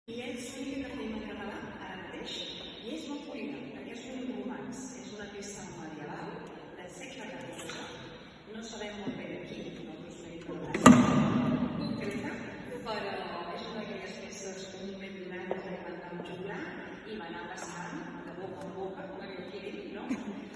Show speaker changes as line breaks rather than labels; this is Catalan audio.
I és l'única que tenim en català ara mateix, i és molt polida, perquè és un romanç, és una peça medieval del segle XIV, no sabem molt bé de qui, no us ho dic concreta, però és una d'aquelles peces que un moment donat vam jugar i va anar passant de boca en boca, com aquell que dic, no?